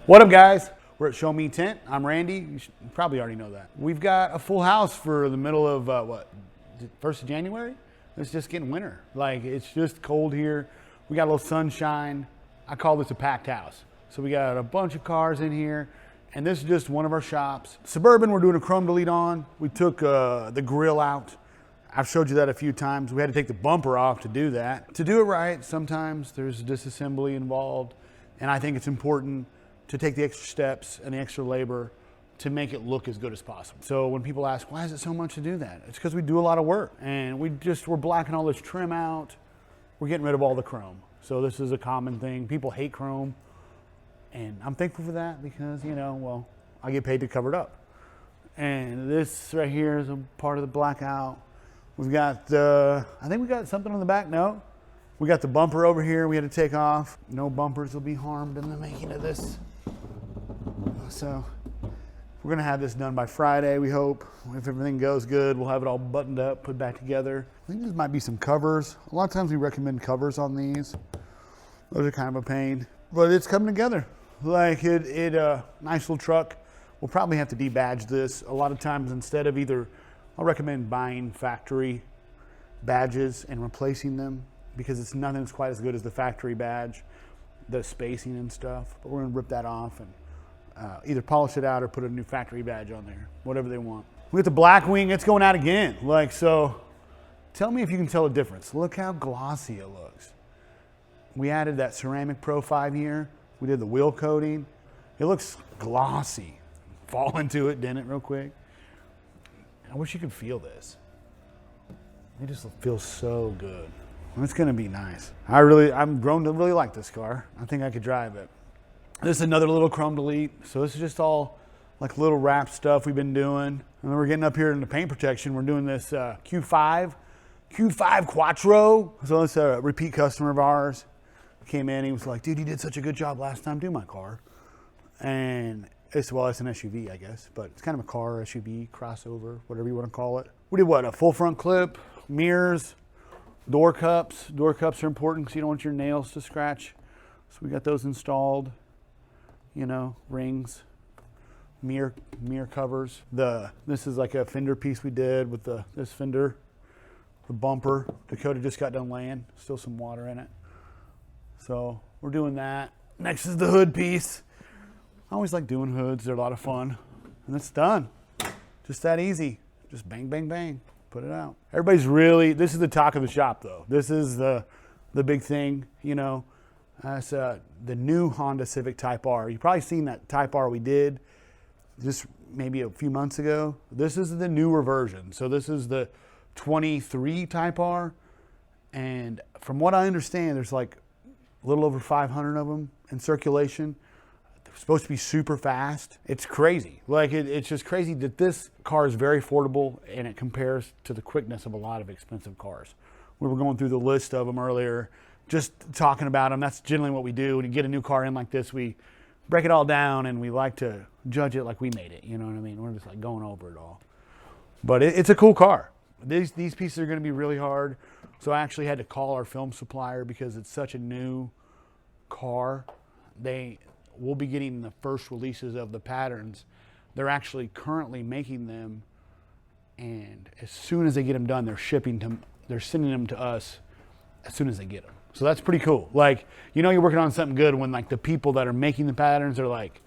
What up, guys? We're at Sho-Me Tint. I'm Randy. You probably already know that. We've got a full house for the middle of, 1st of January? It's just getting winter. Like, it's just cold here. We got a little sunshine. I call this a packed house. So we got a bunch of cars in here, and this is just one of our shops. Suburban, we're doing a chrome delete on. We took the grill out. I've showed you that a few times. We had to take the bumper off to do that. To do it right, sometimes there's disassembly involved, and I think it's important to take the extra steps and the extra labor to make it look as good as possible. So when people ask, why is it so much to do that? It's because we do a lot of work, and we're blacking all this trim out. We're getting rid of all the chrome. So this is a common thing. People hate chrome, and I'm thankful for that because, well, I get paid to cover it up. And this right here is a part of the blackout. We've got, I think we got something on the back, no? We got the bumper over here we had to take off. No bumpers will be harmed in the making of this. So we're gonna have this done by Friday, we hope. If everything goes good, we'll have it all buttoned up, put back together. I think there might be some covers. A lot of times we recommend covers on these. Those are kind of a pain, but it's coming together. Like nice little truck. We'll probably have to debadge this. A lot of times instead of I'll recommend buying factory badges and replacing them because it's nothing that's quite as good as the factory badge, the spacing and stuff. But we're gonna rip that off and either polish it out or put a new factory badge on there, whatever they want. We got the Blackwing, it's going out again. So tell me if you can tell a difference. Look how glossy it looks. We added that ceramic profile here. We did the wheel coating. It looks glossy. Fall into it, didn't it, real quick? I wish you could feel this. It just feels so good. It's gonna be nice. I'm grown to really like this car. I think I could drive it. This is another little chrome delete. So this is just all like little wrap stuff we've been doing. And then we're getting up here into paint protection. We're doing this Q5 Quattro. So it's a repeat customer of ours. Came in, he was like, dude, you did such a good job last time doing my car. And it's an SUV, I guess, but it's kind of a car, SUV, crossover, whatever you want to call it. We did what, a full front clip, mirrors, door cups. Door cups are important because you don't want your nails to scratch. So we got those installed, rings, mirror covers. This is like a fender piece we did with this fender, the bumper. Dakota just got done laying, still some water in it. So we're doing that. Next is the hood piece. I always like doing hoods, they're a lot of fun. And it's done, just that easy. Just bang, bang, bang, put it out. This is the talk of the shop though. This is the big thing, That's the new Honda Civic Type R. You've probably seen that Type R we did just maybe a few months ago. This is the newer version. So this is the 23 Type R. And from what I understand, there's like a little over 500 of them in circulation. They're supposed to be super fast. It's crazy. It's just crazy that this car is very affordable and it compares to the quickness of a lot of expensive cars. We were going through the list of them earlier, just talking about them. That's generally what we do. When you get a new car in like this, we break it all down and we like to judge it like we made it. You know what I mean? We're just like going over it all. But it's a cool car. These pieces are going to be really hard. So I actually had to call our film supplier because it's such a new car. We'll be getting the first releases of the patterns. They're actually currently making them, and as soon as they get them done, they're sending them to us as soon as they get them. So that's pretty cool. You're working on something good when the people that are making the patterns are like,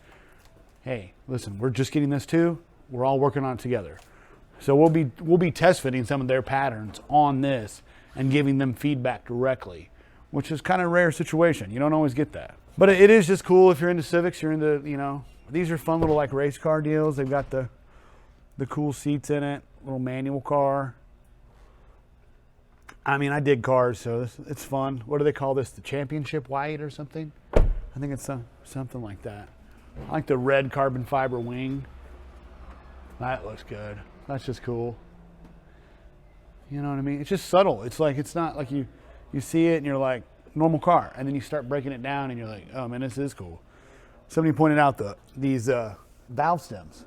hey, listen, we're just getting this too. We're all working on it together. So we'll be test fitting some of their patterns on this and giving them feedback directly, which is kind of a rare situation. You don't always get that. But it is just cool if you're into Civics, you're into, these are fun little race car deals. They've got the cool seats in it, little manual car. I mean, I dig cars, so it's fun. What do they call this? The championship white or something? I think it's something like that. I like the red carbon fiber wing. That looks good. That's just cool. You know what I mean? It's just subtle. It's not like you see it and you're like, normal car. And then you start breaking it down and you're like, oh man, this is cool. Somebody pointed out these valve stems.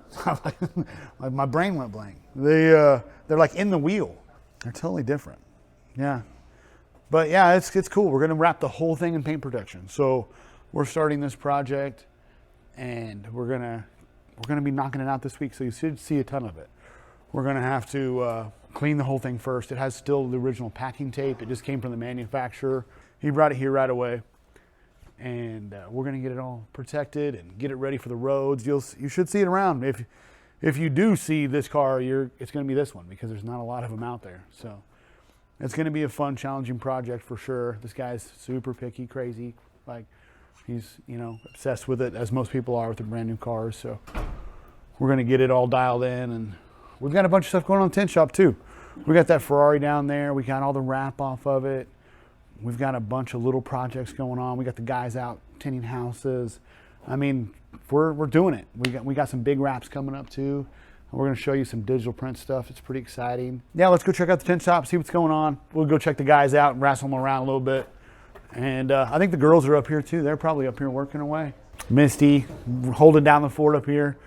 My brain went blank. They're like in the wheel. They're totally different. Yeah. But yeah, it's cool. We're going to wrap the whole thing in paint protection. So we're starting this project and we're gonna be knocking it out this week, so you should see a ton of it. We're gonna have to clean the whole thing first. It has still the original packing tape. It just came from the manufacturer. He brought it here right away, and we're gonna get it all protected and get it ready for the roads. You should see it around. If you do see this car, it's gonna be this one, because there's not a lot of them out there. So it's gonna be a fun, challenging project for sure. This guy's super picky, crazy. Like, he's, obsessed with it, as most people are with their brand new cars. So we're gonna get it all dialed in, and we've got a bunch of stuff going on in the tint shop too. We got that Ferrari down there. We got all the wrap off of it. We've got a bunch of little projects going on. We got the guys out tinting houses. I mean, we're doing it. We got some big wraps coming up too. We're gonna show you some digital print stuff. It's pretty exciting. Yeah, let's go check out the tint shop, see what's going on. We'll go check the guys out and wrestle them around a little bit. And I think the girls are up here too. They're probably up here working away. Misty holding down the fort up here.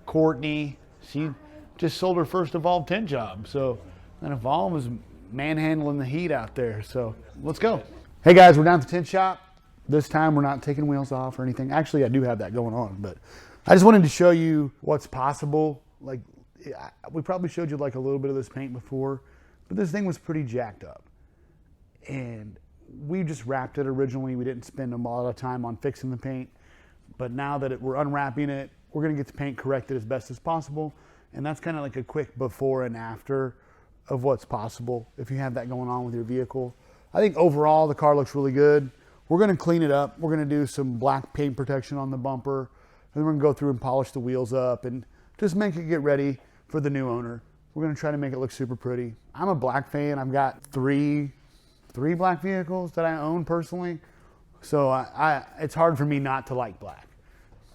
Courtney, she just sold her first Evolve tint job. So that Evolve is manhandling the heat out there. So let's go. Hey guys, we're down at the tint shop. This time we're not taking wheels off or anything. Actually, I do have that going on, but I just wanted to show you what's possible. Like, we probably showed you like a little bit of this paint before, but this thing was pretty jacked up. And we just wrapped it originally. We didn't spend a lot of time on fixing the paint, but now that we're unwrapping it, we're gonna get the paint corrected as best as possible. And that's kind of like a quick before and after of what's possible if you have that going on with your vehicle. I think overall the car looks really good. We're gonna clean it up. We're gonna do some black paint protection on the bumper, and then we're gonna go through and polish the wheels up and just make it get ready for the new owner. We're gonna try to make it look super pretty. I'm a black fan. I've got three black vehicles that I own personally. So it's hard for me not to like black,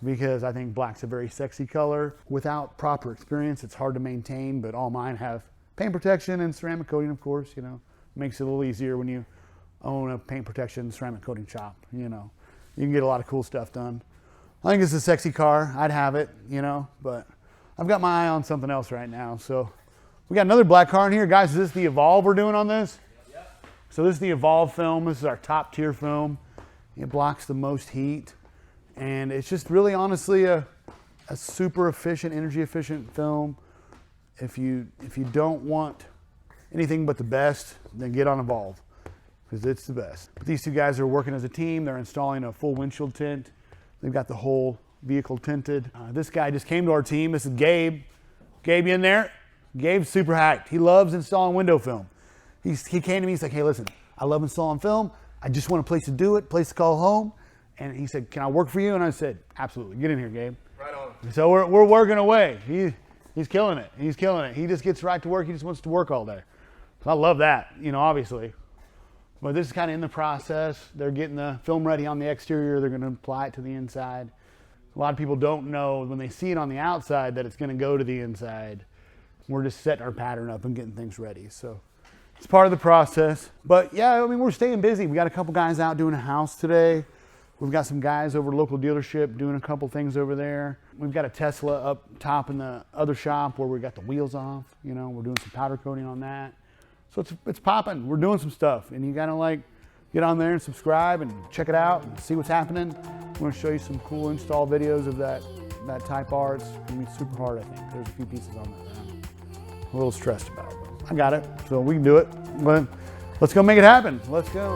because I think black's a very sexy color. Without proper experience, it's hard to maintain, but all mine have paint protection and ceramic coating, of course. Makes it a little easier when you own a paint protection ceramic coating shop. You can get a lot of cool stuff done. I think it's a sexy car. I'd have it, but I've got my eye on something else right now. So we got another black car in here. Guys, is this the Evolve we're doing on this? Yep. So this is the Evolve film. This is our top tier film. It blocks the most heat, and it's just really honestly a super efficient, energy efficient film. If you don't want anything but the best, then get on Evolve, because it's the best. But these two guys are working as a team. They're installing a full windshield tint. They've got the whole vehicle tinted. This guy just came to our team. This is Gabe. Gabe, you in there? Gabe's super hyped. He loves installing window film. He came to me, he's like, hey, listen, I love installing film. I just want a place to do it, place to call home. And he said, can I work for you? And I said, absolutely, get in here, Gabe. Right on. So we're working away. He's killing it. He's killing it. He just gets right to work. He just wants to work all day. So I love that, obviously. But this is kind of in the process. They're getting the film ready on the exterior. They're going to apply it to the inside. A lot of people don't know when they see it on the outside that it's going to go to the inside. We're just setting our pattern up and getting things ready. So it's part of the process. But yeah, we're staying busy. We got a couple guys out doing a house today. We've got some guys over at a local dealership doing a couple things over there. We've got a Tesla up top in the other shop where we got the wheels off. We're doing some powder coating on that. So it's popping. We're doing some stuff, and you gotta get on there and subscribe and check it out and see what's happening. I'm gonna show you some cool install videos of that Type R. It's gonna be super hard, I think. There's a few pieces on that I'm a little stressed about, but I got it, so we can do it. But let's go make it happen. Let's go.